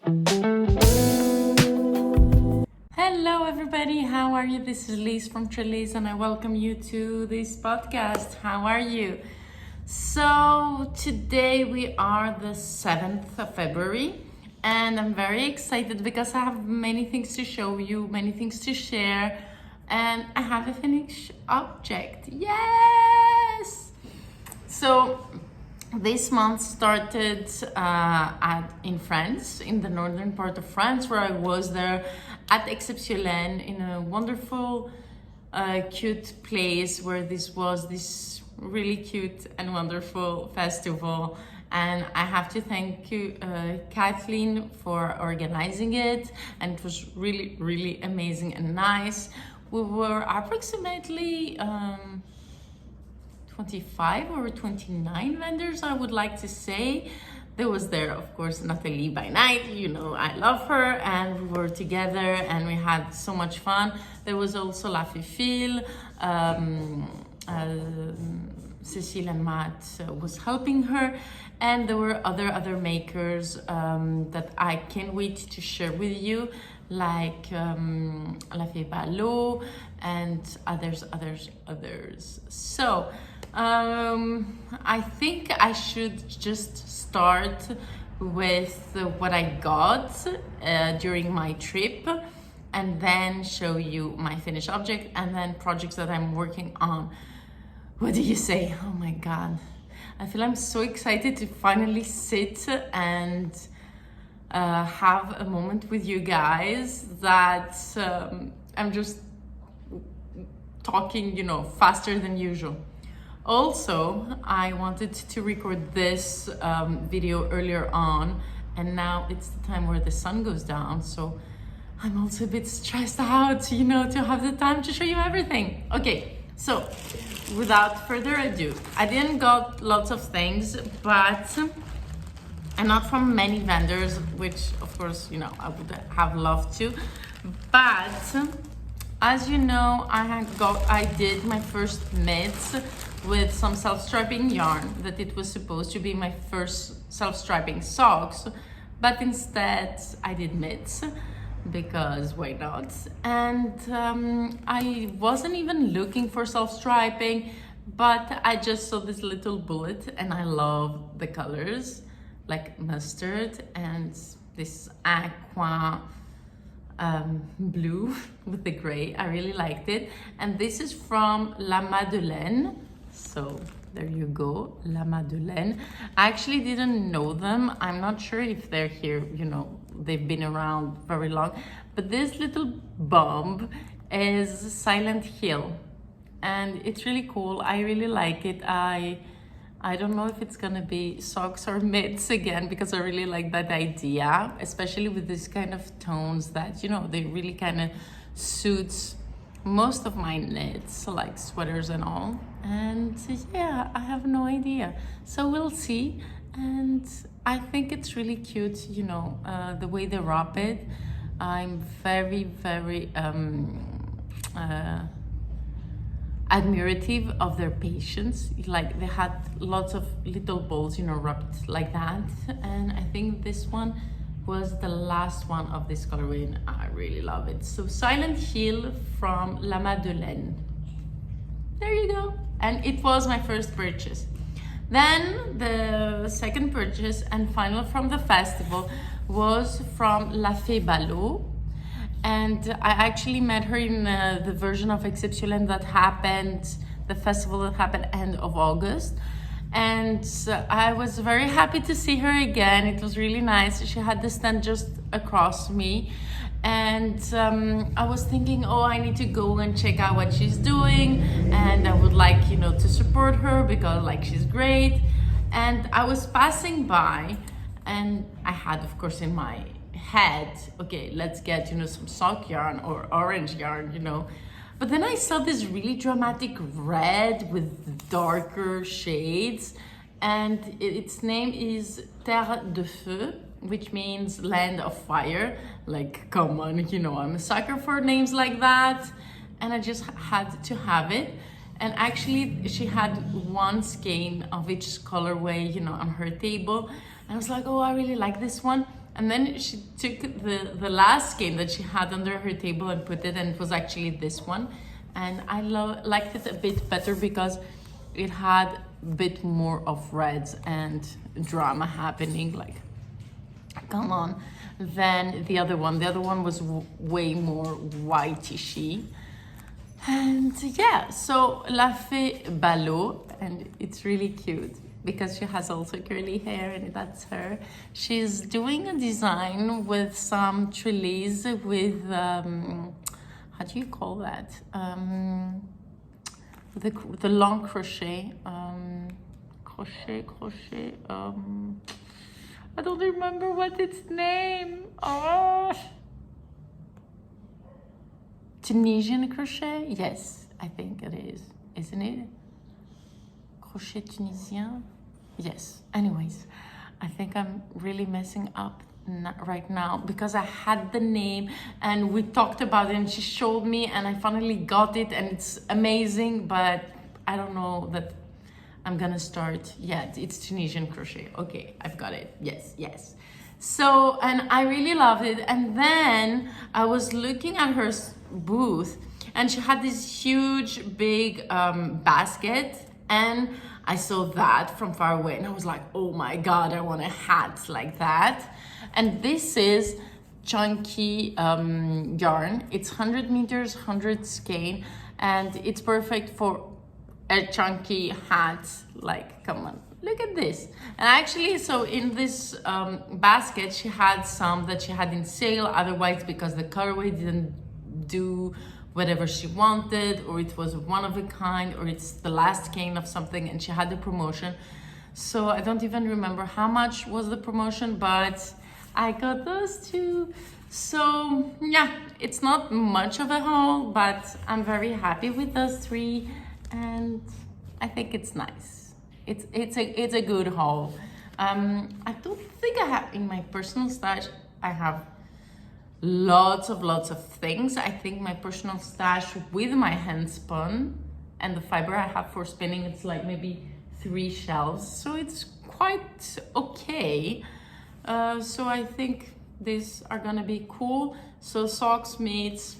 Hello everybody, how are you? This is Liz from Trellis and I welcome you to this podcast. How are you? So today we are the 7th of February and I'm very excited because I have many things to show you, many things to share, and I have a finished object. Yes! So this month started in France, in the northern part of France, where I was there at Exceptionnel in a wonderful, cute place where this was this really cute and wonderful festival. And I have to thank you, Kathleen, for organizing it. And it was really, really amazing and nice. We were approximately 25 or 29 vendors, I would like to say. There was there, of course, Nathalie by night, you know, I love her, and we were together and we had so much fun. There was also La Fifille, Cécile and Matt was helping her, and there were other makers that I can't wait to share with you, like La Fée Ballot and others. So I think I should just start with what I got during my trip, and then show you my finished object and then projects that I'm working on. What do you say? Oh my God. I feel I'm so excited to finally sit and have a moment with you guys that I'm just talking, you know, faster than usual. Also, I wanted to record this video earlier on, and now it's the time where the sun goes down, so I'm also a bit stressed out, you know, to have the time to show you everything. Okay, so without further ado, I didn't got lots of things, but and not from many vendors, which of course, you know, I would have loved to, but as you know, I did my first mitts with some self-striping yarn, that it was supposed to be my first self-striping socks, but instead I did mitts because why not? And I wasn't even looking for self-striping, but I just saw this little bullet and I love the colors, like mustard and this aqua blue with the gray. I really liked it, and this is from La Madeleine. So there you go, La Madeleine. I actually didn't know them. I'm not sure if they're here, you know, they've been around very long, but this little bomb is Silent Hill and it's really cool. I really like it. I don't know if it's gonna be socks or mitts again, because I really like that idea, especially with this kind of tones that, you know, they really kind of suits most of my knits, like sweaters and all. And yeah, I have no idea, so we'll see. And I think it's really cute, you know, the way they wrap it. I'm very admirative of their patience. Like, they had lots of little balls, you know, wrapped like that, and I think this one was the last one of this colorway and I really love it. So Silent Hill from La Madeleine. There you go. And it was my first purchase. Then the second purchase and final from the festival was from La Fée Ballot. And I actually met her in the version of Exceptionnel that happened, the festival that happened end of August. And I was very happy to see her again. It was really nice. She had the stand just across me. And I was thinking, oh, I need to go and check out what she's doing. And I would like, you know, to support her because, like, she's great. And I was passing by and I had, of course, in my head, okay, let's get, you know, some sock yarn or orange yarn, you know. But then I saw this really dramatic red with darker shades, and its name is Terre de Feu, which means land of fire. Like, come on, you know, I'm a sucker for names like that. And I just had to have it. And actually, she had one skein of each colorway, you know, on her table. And I was like, oh, I really like this one. And then she took the last skein that she had under her table and put it, and it was actually this one. And I liked it a bit better because it had a bit more of reds and drama happening, like, come on, than the other one. The other one was way more whitish-y. And yeah, so La Fée Ballot, and it's really cute because she has also curly hair, and that's her. She's doing a design with some trellis with, how do you call that? The long crochet, crochet, I don't remember what its name. Oh, Tunisian crochet? Yes, I think it is, isn't it? Crochet Tunisien? Yes. Anyways, I think I'm really messing up right now because I had the name and we talked about it and she showed me and I finally got it and it's amazing, but I don't know that I'm gonna start yet. It's Tunisian crochet. Okay, I've got it. Yes. So, and I really loved it. And then I was looking at her booth and she had this huge big basket, and I saw that from far away and I was like, oh my God, I want a hat like that. And this is chunky yarn. It's 100 meters, 100 skein, and it's perfect for a chunky hat. Like, come on, look at this. And actually, so in this basket, she had some that she had in sale, otherwise because the colorway didn't do whatever she wanted, or it was one of a kind, or it's the last skein of something and she had the promotion. So I don't even remember how much was the promotion, but I got those two. So yeah, it's not much of a haul, but I'm very happy with those three and I think it's nice. It's a good haul. I don't think I have in my personal stash, I have lots of things. I think my personal stash with my hand spun and the fiber I have for spinning, it's like maybe 3 shelves, so it's quite okay. So I think these are gonna be cool. So socks meets,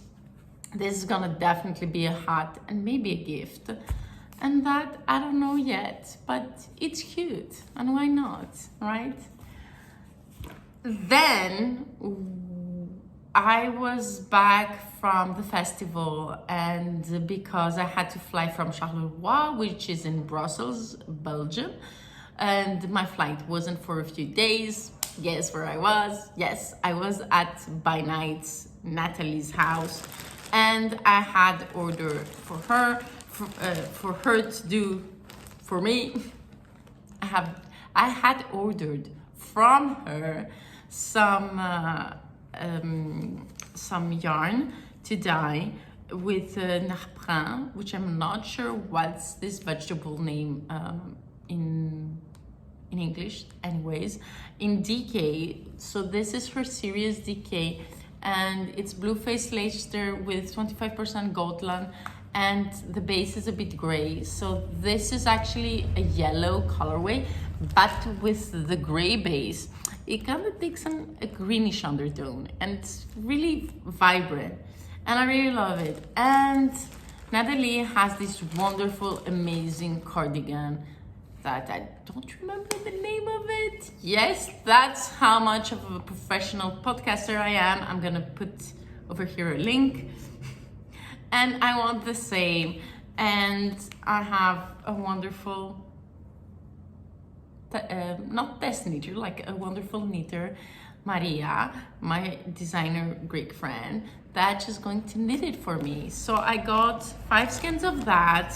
this is gonna definitely be a hat and maybe a gift, and that I don't know yet, but it's cute and why not, right? Then I was back from the festival, and because I had to fly from Charleroi, which is in Brussels, Belgium, and my flight wasn't for a few days. Guess where I was? Yes, I was at By Night's Natalie's house, and I had ordered for her to do for me. I had ordered from her some yarn to dye with nardin, which I'm not sure what's this vegetable name in English. Anyways, in DK. So this is her series DK, and it's blue face Leicester with 25% Gotland, and the base is a bit gray. So this is actually a yellow colorway, but with the gray base, it kind of takes a greenish undertone, and it's really vibrant, and I really love it. And Natalie has this wonderful, amazing cardigan that I don't remember the name of it. Yes, that's how much of a professional podcaster I am. I'm gonna put over here a link. And I want the same. And I have a wonderful, not test knitter, like a wonderful knitter, Maria, my designer Greek friend, that is going to knit it for me. So I got 5 skeins of that,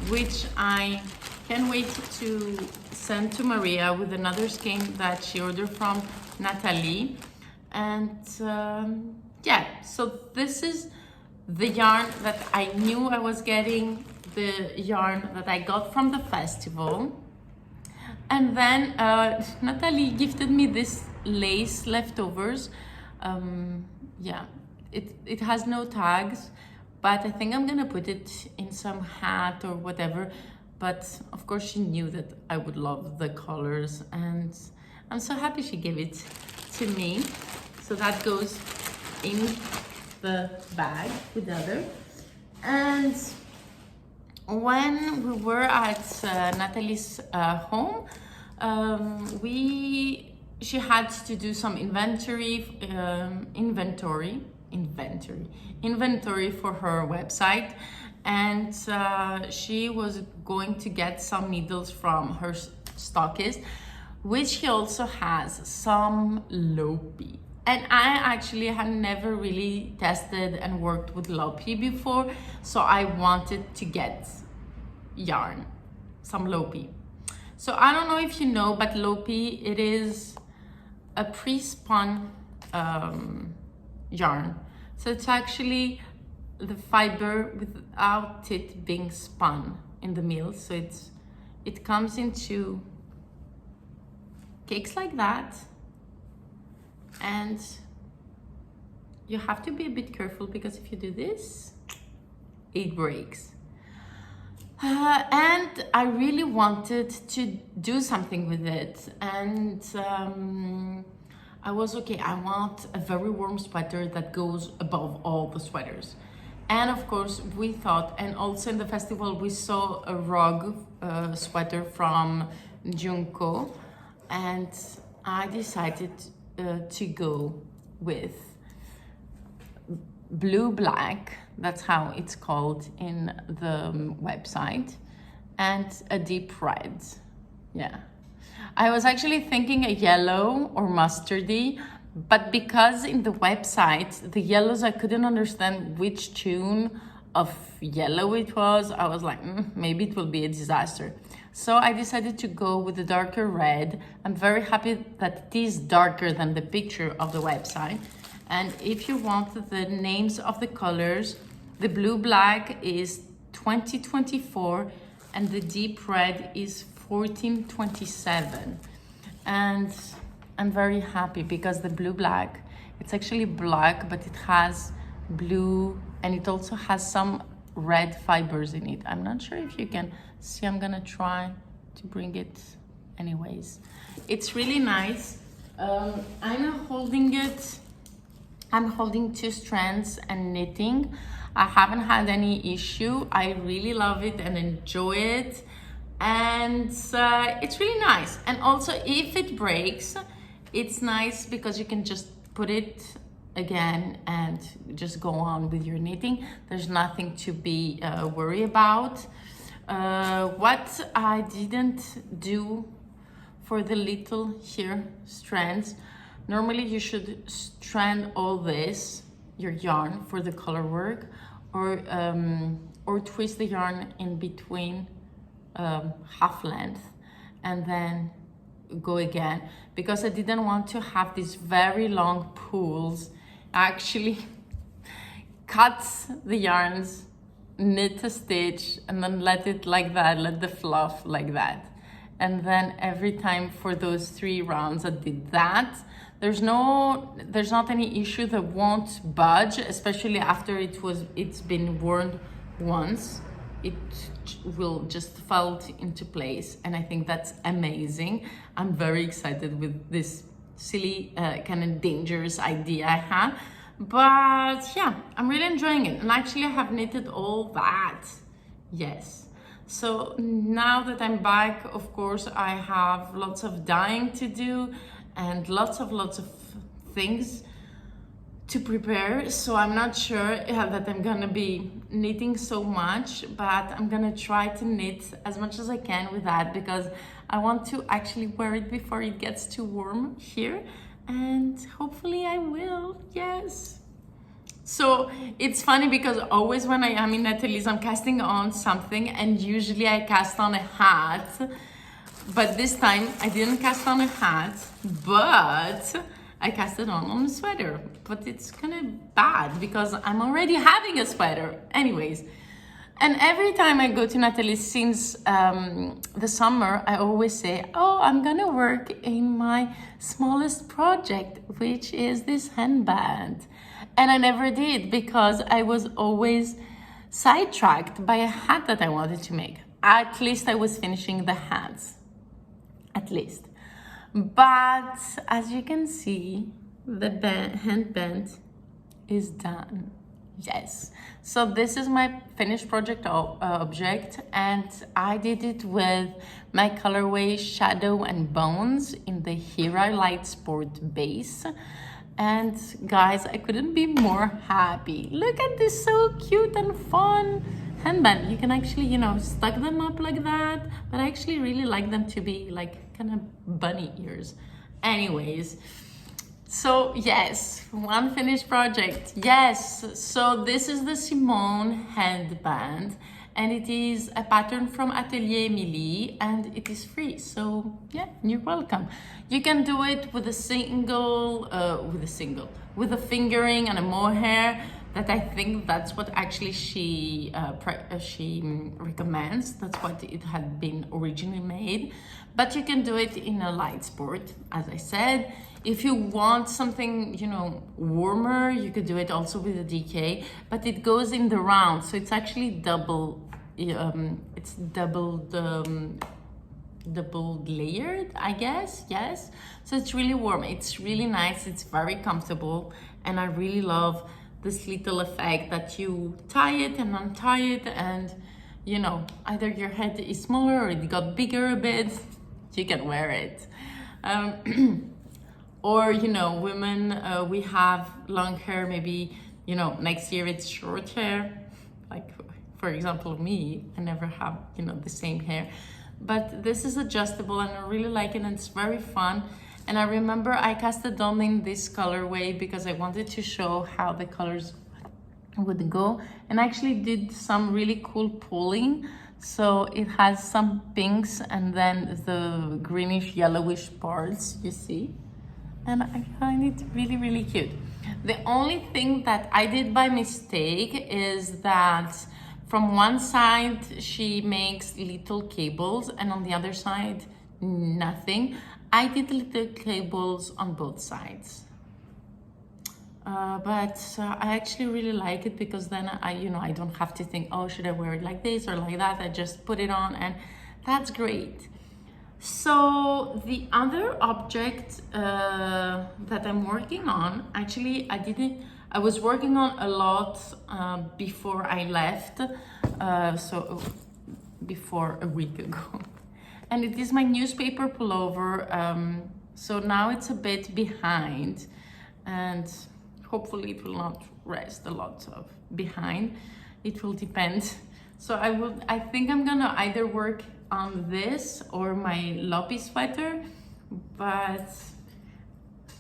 which I can't wait to send to Maria with another skein that she ordered from Natalie. And yeah, so this is the yarn that I knew I was getting, the yarn that I got from the festival. And then Natalie gifted me this lace leftovers. Yeah, it has no tags, but I think I'm gonna put it in some hat or whatever. But of course she knew that I would love the colors, and I'm so happy she gave it to me. So that goes in the bag with the other. And when we were at Natalie's home, she had to do some inventory for her website, and she was going to get some needles from her stockist, which he also has some Lopi. And I actually had never really tested and worked with Lopi before, so I wanted to get yarn, some Lopi. So I don't know if you know, but Lopi, it is a pre-spun yarn. So it's actually the fiber without it being spun in the mill. So it comes into cakes like that. And you have to be a bit careful because if you do this, it breaks. And I really wanted to do something with it. And I was okay, I want a very warm sweater that goes above all the sweaters. And of course we thought, and also in the festival we saw a rug sweater from Junko, and I decided to go with blue black, that's how it's called in the website, and a deep red. Yeah, I was actually thinking a yellow or mustardy, but because in the website the yellows, I couldn't understand which tune of yellow it was. I was like, maybe it will be a disaster. So I decided to go with the darker red. I'm very happy that it is darker than the picture of the website. And if you want the names of the colors, the blue black is 2024 and the deep red is 1427. And I'm very happy because the blue black, it's actually black, but it has blue and it also has some red fibers in it. I'm not sure if you can see. I'm gonna try to bring it anyways. It's really nice. I'm holding 2 strands and knitting. I haven't had any issue. I really love it and enjoy it, and it's really nice. And also if it breaks, it's nice because you can just put it again and just go on with your knitting. There's nothing to be worried about. What I didn't do for the little here strands, normally you should strand all this, your yarn, for the color work, or twist the yarn in between half length and then go again, because I didn't want to have these very long pools. I actually cut the yarns, knit a stitch, and then let it like that, let the fluff like that. And then every time for those 3 rounds I did that. There's not any issue that won't budge, especially after it's been worn once. It will just fall into place, and I think that's amazing. I'm very excited with this silly kind of dangerous idea I had, but yeah, I'm really enjoying it. And actually I have knitted all that, yes. So now that I'm back, of course I have lots of dyeing to do and lots of things to prepare. So I'm not sure that I'm gonna be knitting so much, but I'm gonna try to knit as much as I can with that, because I want to actually wear it before it gets too warm here, and hopefully I will, yes. So it's funny because always when I am in Natalie's, I'm casting on something, and usually I cast on a hat, but this time I didn't cast on a hat, but I cast it on a sweater. But it's kind of bad because I'm already having a sweater anyways. And every time I go to Natalie's since the summer, I always say, oh, I'm gonna work in my smallest project, which is this handband. And I never did because I was always sidetracked by a hat that I wanted to make. At least I was finishing the hats, at least. But as you can see, the handband is done. Yes, so this is my finished project object, and I did it with my colorway Shadow and Bones in the Hera Light Sport base. And guys, I couldn't be more happy. Look at this, so cute and fun handband. You can actually, you know, stuck them up like that, but I actually really like them to be like kind of bunny ears. Anyways, so yes, one finished project. Yes, so this is the Simone headband, and it is a pattern from Atelier Emily, and it is free. So yeah, you're welcome. You can do it with a fingering and a mohair. That I think that's what actually she recommends. That's what it had been originally made. But you can do it in a light sport, as I said. If you want something, you know, warmer, you could do it also with a DK, but it goes in the round, so it's actually double layered, I guess. Yes, so it's really warm, it's really nice, it's very comfortable, and I really love this little effect that you tie it and untie it, and you know, either your head is smaller or it got bigger a bit, you can wear it. Or, you know, women, we have long hair, maybe, you know, next year it's short hair. Like, for example, me, I never have, you know, the same hair. But this is adjustable and I really like it, and it's very fun. And I remember I cast it on in this colorway because I wanted to show how the colors would go. And I actually did some really cool pulling. So it has some pinks and then the greenish yellowish parts, you see? And I find it really, really cute. The only thing that I did by mistake is that from one side she makes little cables and on the other side nothing. I did little cables on both sides. But I actually really like it because then I don't have to think, oh, should I wear it like this or like that? I just put it on and that's great. So the other object that I'm working on, actually I was working on a lot before I left, so before a week ago. And it is my newspaper pullover, so now it's a bit behind and hopefully it will not rest a lot of behind. It will depend. So I think I'm gonna either work on this or my Loppy sweater, but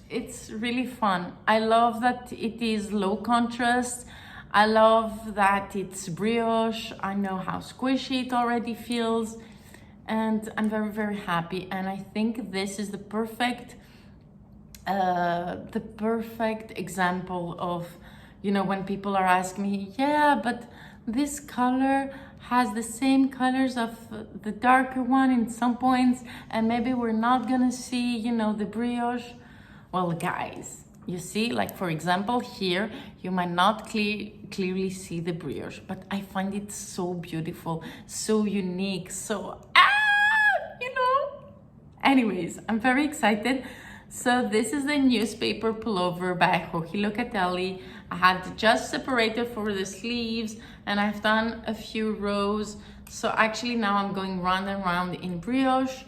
it's really fun. I love that it is low contrast. I love that it's brioche. I know how squishy it already feels, and I'm very, very happy. And I think this is the perfect example of, you know, when people are asking me, yeah, but this color has the same colors of the darker one in some points, and maybe we're not gonna see, you know, the brioche. Well, guys, you see, like for example here, you might not clearly see the brioche, but I find it so beautiful, so unique, so you know. Anyways, I'm very excited. So this is the newspaper pullover by Joji Locatelli. I had just separated for the sleeves and I've done a few rows. So actually now I'm going round and round in brioche.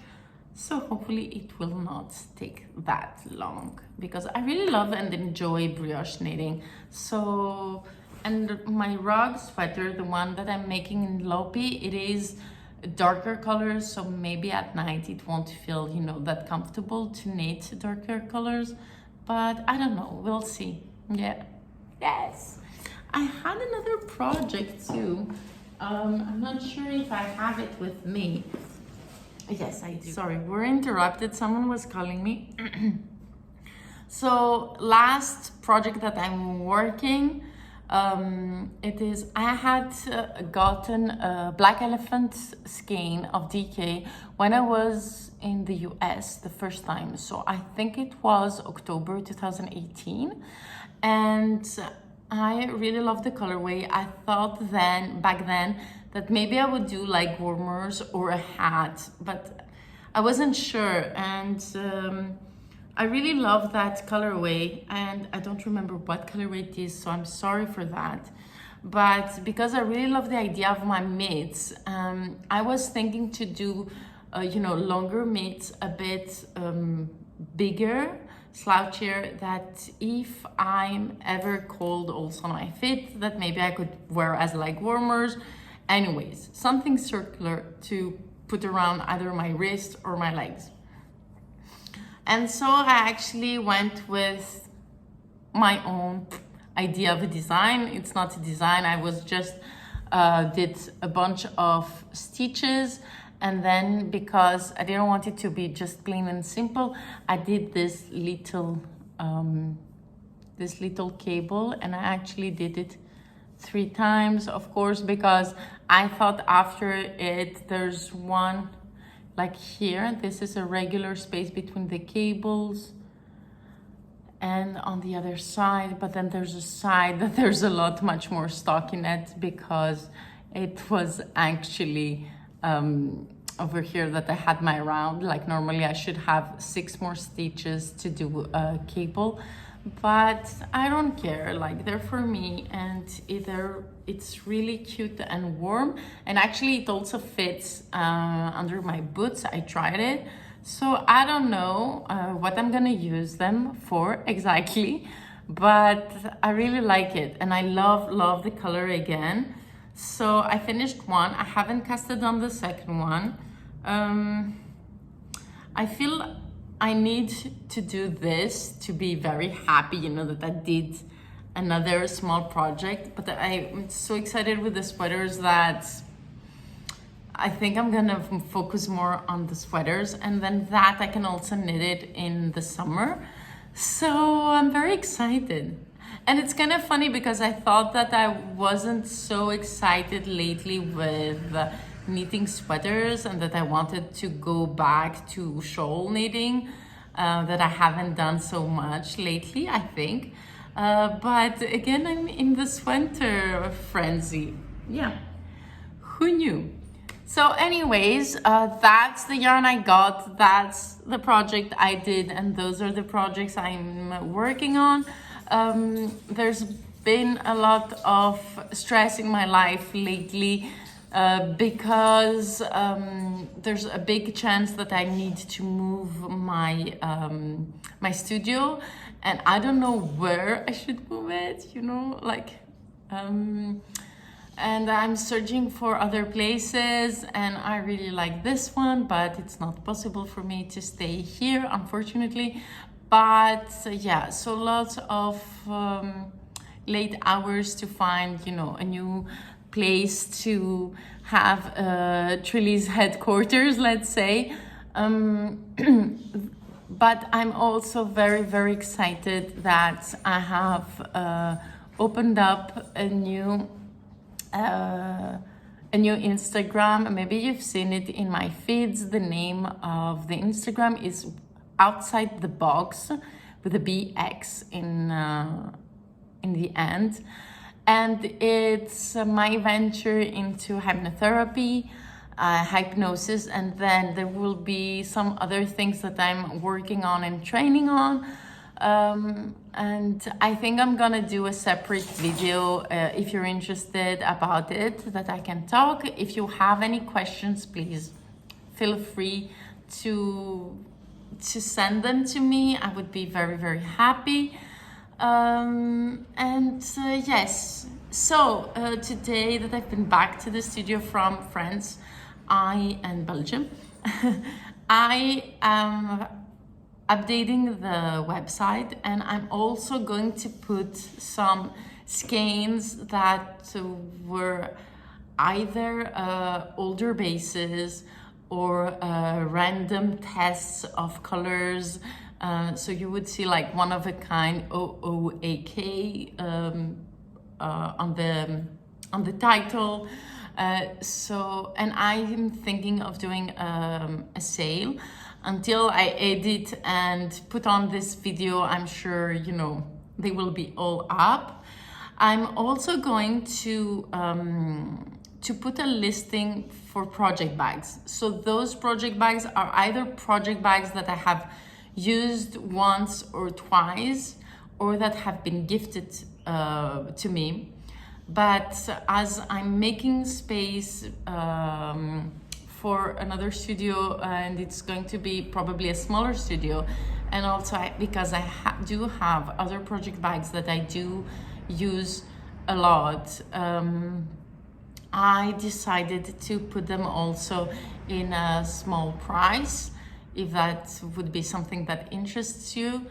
So hopefully it will not take that long because I really love and enjoy brioche knitting. So, and my rug sweater, the one that I'm making in Loppy, it is darker colors, so maybe at night it won't feel, you know, that comfortable to knit darker colors, but I don't know, we'll see. Yeah. Yes, I had another project too. I'm not sure if I have it with me. Yes, I do. Sorry, we're interrupted, someone was calling me. So last project that I'm working, it is, I had gotten a black elephant skein of DK when I was in the US the first time. So I think it was October 2018. And I really love the colorway. I thought back then, that maybe I would do like warmers or a hat, but I wasn't sure, and I really love that colorway, and I don't remember what colorway it is, so I'm sorry for that. But because I really love the idea of my mitts, I was thinking to do, you know, longer mitts, a bit bigger, slouchier, that if I'm ever cold also on my feet, that maybe I could wear as leg warmers. Anyways, something circular to put around either my wrist or my legs. And so I actually went with my own idea of a design. It's not a design, I was just did a bunch of stitches, and then because I didn't want it to be just plain and simple, I did this little cable, and I actually did it 3 times, of course, because I thought after it there's one like here, this is a regular space between the cables, and on the other side, but then there's a side that there's a lot much more stockinette, because it was actually over here that I had my round. Like normally I should have 6 more stitches to do a cable, but I don't care, like they're for me, and either it's really cute and warm, and actually it also fits under my boots. I tried it, so I don't know what I'm gonna use them for exactly, but I really like it, and I love the color again. So I finished one, I haven't casted on the second one. I feel I need to do this to be very happy, you know, that I did another small project, but I'm so excited with the sweaters that I think I'm gonna focus more on the sweaters, and then that I can also knit it in the summer. So I'm very excited. And it's kind of funny because I thought that I wasn't so excited lately with knitting sweaters, and that I wanted to go back to shawl knitting, that I haven't done so much lately, I think. But again, I'm in this winter frenzy. Yeah, who knew? So anyways, that's the yarn I got, that's the project I did, and those are the projects I'm working on. There's been a lot of stress in my life lately, because there's a big chance that I need to move my my studio, and I don't know where I should move it, you know, like and I'm searching for other places, and I really like this one, but it's not possible for me to stay here, unfortunately. But yeah, so lots of late hours to find, you know, a new place to have Trilly's headquarters, let's say. But I'm also very excited that I have opened up a new Instagram. Maybe you've seen it in my feeds. The name of the Instagram is Outside the Box, with a BX in the end. And it's my venture into hypnotherapy, hypnosis, and then there will be some other things that I'm working on and training on. And I think I'm gonna do a separate video if you're interested about it, that I can talk. If you have any questions, please feel free to send them to me. I would be very happy. Yes, so today that I've been back to the studio from France and Belgium, I am updating the website, and I'm also going to put some skeins that were either older bases or random tests of colors. So you would see like one of a kind OOAK on the title. And I'm thinking of doing a sale. Until I edit and put on this video, I'm sure, you know, they will be all up. I'm also going to to put a listing for project bags. So those project bags are either project bags that I have used once or twice, or that have been gifted to me. But as I'm making space for another studio, and it's going to be probably a smaller studio, and also because I do have other project bags that I do use a lot, I decided to put them also in a small price, if that would be something that interests you.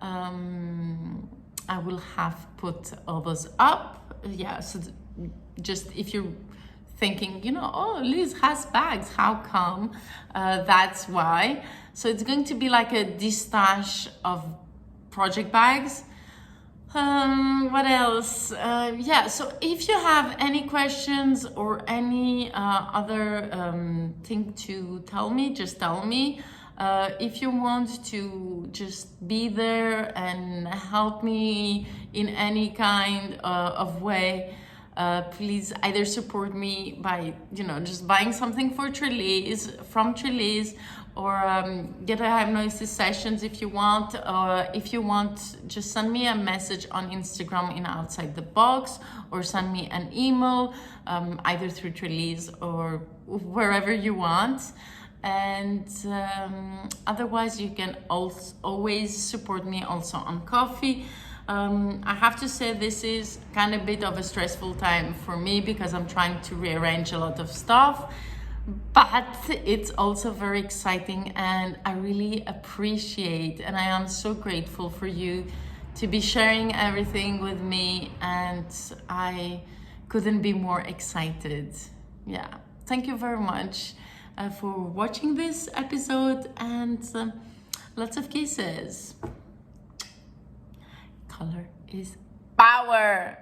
I will have put all those up. Yeah, so just if you're thinking, you know, oh, Liz has bags, how come? That's why. So it's going to be like a distash of project bags. What else? Yeah, so if you have any questions or any other thing to tell me, just tell me. If you want to just be there and help me in any kind of way, please either support me by, you know, just buying something from Trellis, or get a hypnosis sessions if you want. If you want, just send me a message on Instagram in Outside the Box, or send me an email, either through Trellis or wherever you want. And otherwise, you can always support me also on Coffee. I have to say this is kind of a bit of a stressful time for me, because I'm trying to rearrange a lot of stuff, but it's also very exciting, and I really appreciate, and I am so grateful for you to be sharing everything with me, and I couldn't be more excited. Yeah, thank you very much for watching this episode, and lots of kisses. Color is power.